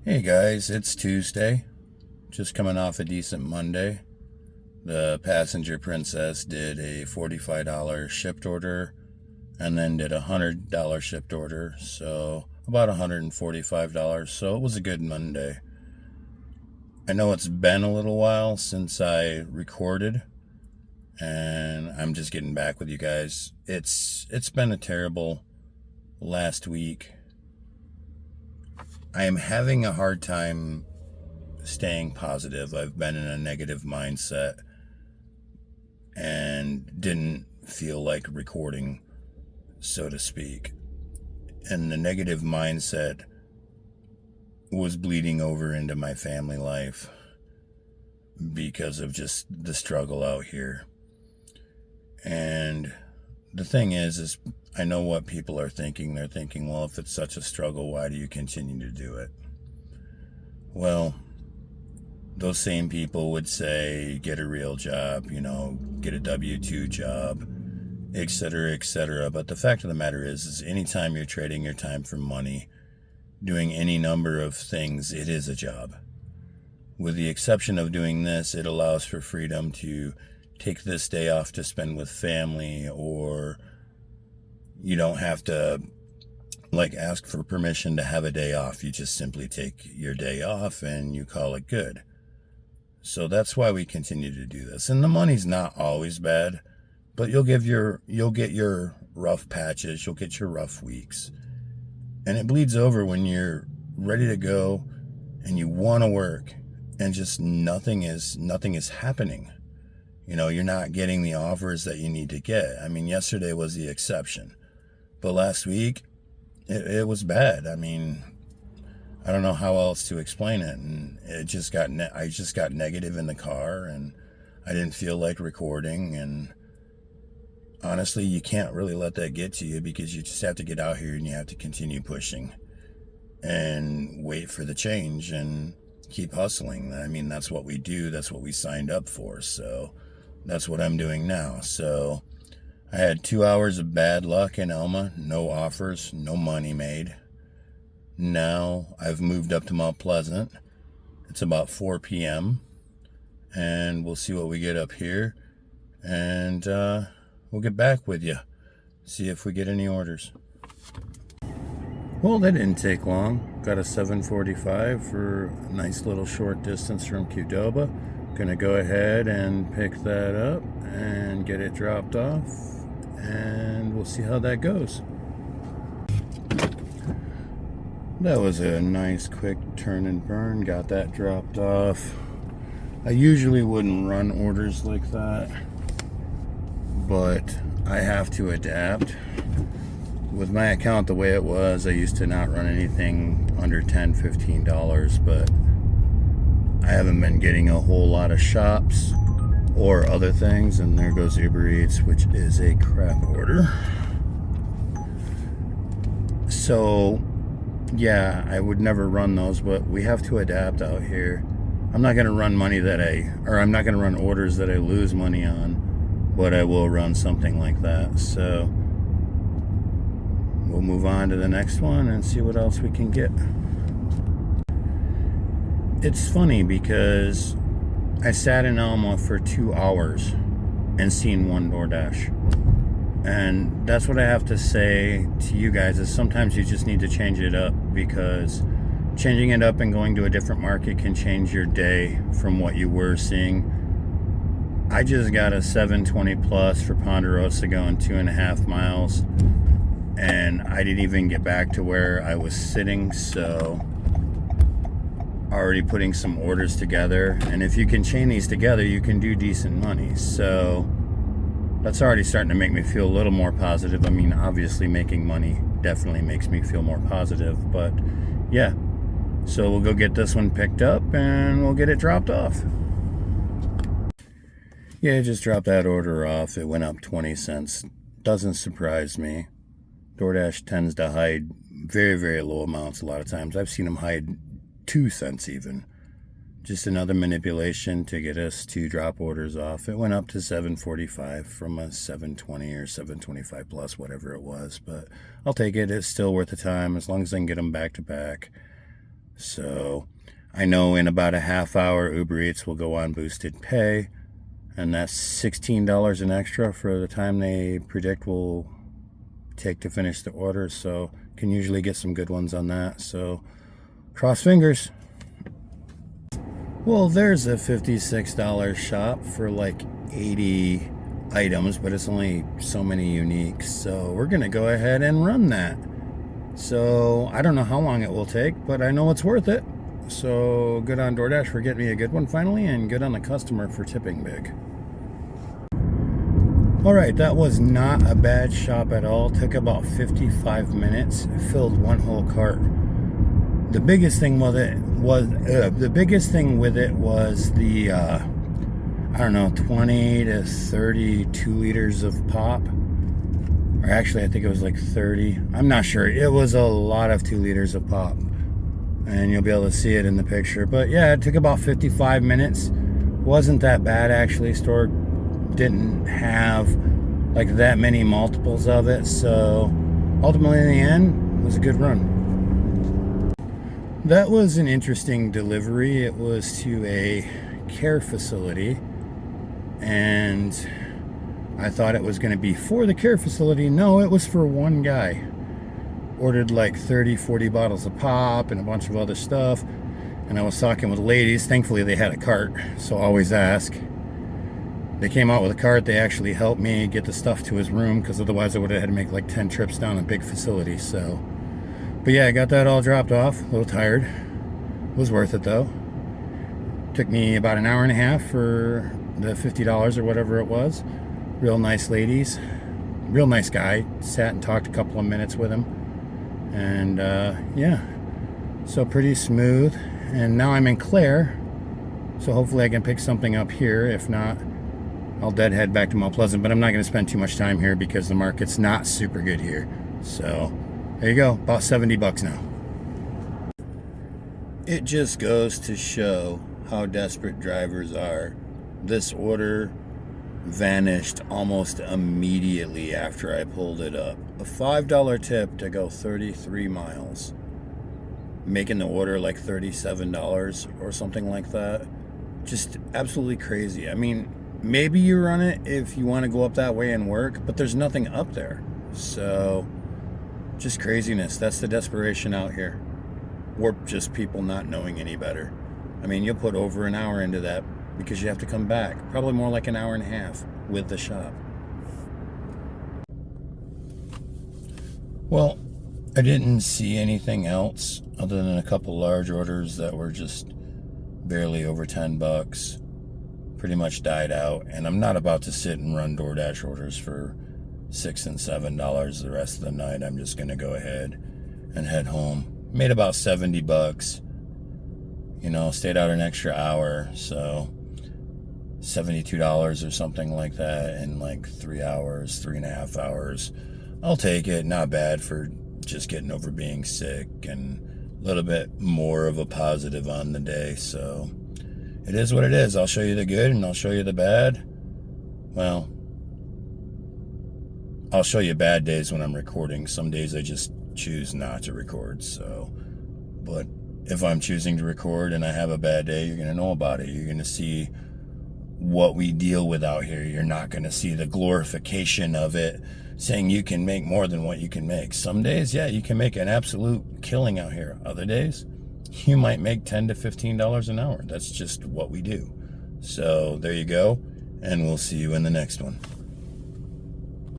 Hey guys, it's Tuesday. Just coming off a decent Monday. The passenger princess did a $45 shipped order and then did a $100 shipped order, so about $145. So it was a good Monday. I know it's been a little while since I recorded, and I'm just getting back with you guys. It's been a terrible last week. I am having a hard time staying positive. I've been in a negative mindset and didn't feel like recording, so to speak. And the negative mindset was bleeding over into my family life because of just the struggle out here. And the thing is I know what people are thinking. They're thinking, well, if it's such a struggle, why do you continue to do it? Well, those same people would say, get a real job, get a W-2 job, etc., etc. But the fact of the matter is anytime you're trading your time for money, doing any number of things, it is a job. With the exception of doing this, it allows for freedom to take this day off to spend with family, or you don't have to ask for permission to have a day off. You just simply take your day off and you call it good. So that's why we continue to do this. And the money's not always bad, but you'll get your rough patches, you'll get your rough weeks. And it bleeds over when you're ready to go and you want to work and just nothing is happening. You're not getting the offers that you need to get. I mean, yesterday was the exception, but last week it was bad. I mean, I don't know how else to explain it. And it just I just got negative in the car, and I didn't feel like recording. And honestly, you can't really let that get to you, because you just have to get out here and you have to continue pushing and wait for the change and keep hustling. I mean, that's what we do. That's what we signed up for. So that's what I'm doing now. So I had 2 hours of bad luck in Alma. No offers, no money made. Now I've moved up to Mount Pleasant. It's about 4 p.m. and we'll see what we get up here, and we'll get back with you, see if we get any orders. Well, that didn't take long. Got a 745 for a nice little short distance from Qdoba. Gonna go ahead and pick that up and get it dropped off, and we'll see how that goes. That was a nice quick turn and burn. Got that dropped off. I usually wouldn't run orders like that, but I have to adapt. With my account the way it was, I used to not run anything under $10, $15, but I haven't been getting a whole lot of shops or other things, and there goes Uber Eats, which is a crap order. So yeah, I would never run those, but we have to adapt out here. I'm not going to run I'm not going to run orders that I lose money on, but I will run something like that. So we'll move on to the next one and see what else we can get. It's funny because I sat in Alma for 2 hours and seen one DoorDash. And that's what I have to say to you guys, is sometimes you just need to change it up, because changing it up and going to a different market can change your day from what you were seeing. I just got a 720 plus for Ponderosa going 2.5 miles, and I didn't even get back to where I was sitting, so already putting some orders together. And if you can chain these together, you can do decent money. So that's already starting to make me feel a little more positive. I mean, obviously making money definitely makes me feel more positive, but yeah. So we'll go get this one picked up and we'll get it dropped off. Yeah, just dropped that order off. It went up 20 cents. Doesn't surprise me. DoorDash tends to hide very, very low amounts a lot of times. I've seen them hide 2 cents even. Just another manipulation to get us to drop orders off. It went up to 745 from a 720 or 725 plus, whatever it was. But I'll take it. It's still worth the time as long as I can get them back to back. So I know in about a half hour Uber Eats will go on boosted pay, and that's $16 an extra for the time they predict will take to finish the order. So can usually get some good ones on that. So cross fingers. Well, there's a $56 shop for like 80 items, but it's only so many uniques. So we're gonna go ahead and run that. So I don't know how long it will take, but I know it's worth it. So good on DoorDash for getting me a good one finally, and good on the customer for tipping big. All right, that was not a bad shop at all. Took about 55 minutes. Filled one whole cart. The biggest thing with it was the I don't know, 20 to 32 liters of pop. Or actually, I think it was like 30. I'm not sure. It was a lot of 2 liters of pop. And you'll be able to see it in the picture. But yeah, it took about 55 minutes. Wasn't that bad, actually. Store didn't have like that many multiples of it. So ultimately, in the end, it was a good run. That was an interesting delivery. It was to a care facility. And I thought it was going to be for the care facility. No, it was for one guy. Ordered like 30, 40 bottles of pop and a bunch of other stuff. And I was talking with ladies. Thankfully, they had a cart, so always ask. They came out with a cart. They actually helped me get the stuff to his room, because otherwise I would have had to make like 10 trips down a big facility. So, but yeah, I got that all dropped off. A little tired. It was worth it though. Took me about an hour and a half for the $50 or whatever it was. Real nice ladies. Real nice guy. Sat and talked a couple of minutes with him. And yeah, so pretty smooth. And now I'm in Clare, so hopefully I can pick something up here. If not, I'll deadhead back to Mount Pleasant, but I'm not going to spend too much time here because the market's not super good here. So there you go, about $70 now. It just goes to show how desperate drivers are. This order vanished almost immediately after I pulled it up. A $5 tip to go 33 miles. Making the order like $37 or something like that. Just absolutely crazy. I mean, maybe you run it if you want to go up that way and work, but there's nothing up there. So, just craziness. That's the desperation out here. Or just people not knowing any better. I mean, you'll put over an hour into that because you have to come back. Probably more like an hour and a half with the shop. Well, I didn't see anything else other than a couple large orders that were just barely over $10. Pretty much died out. And I'm not about to sit and run DoorDash orders for $6 and $7 the rest of the night. I'm just going to go ahead and head home. Made about $70. You know, stayed out an extra hour, so $72 or something like that in like 3 hours, 3.5 hours. I'll take it. Not bad for just getting over being sick, and a little bit more of a positive on the day. So it is what it is. I'll show you the good and I'll show you the bad. Well, I'll show you bad days when I'm recording. Some days I just choose not to record. So, but if I'm choosing to record and I have a bad day, you're going to know about it. You're going to see what we deal with out here. You're not going to see the glorification of it, saying you can make more than what you can make. Some days, yeah, you can make an absolute killing out here. Other days, you might make $10 to $15 an hour. That's just what we do. So there you go, and we'll see you in the next one.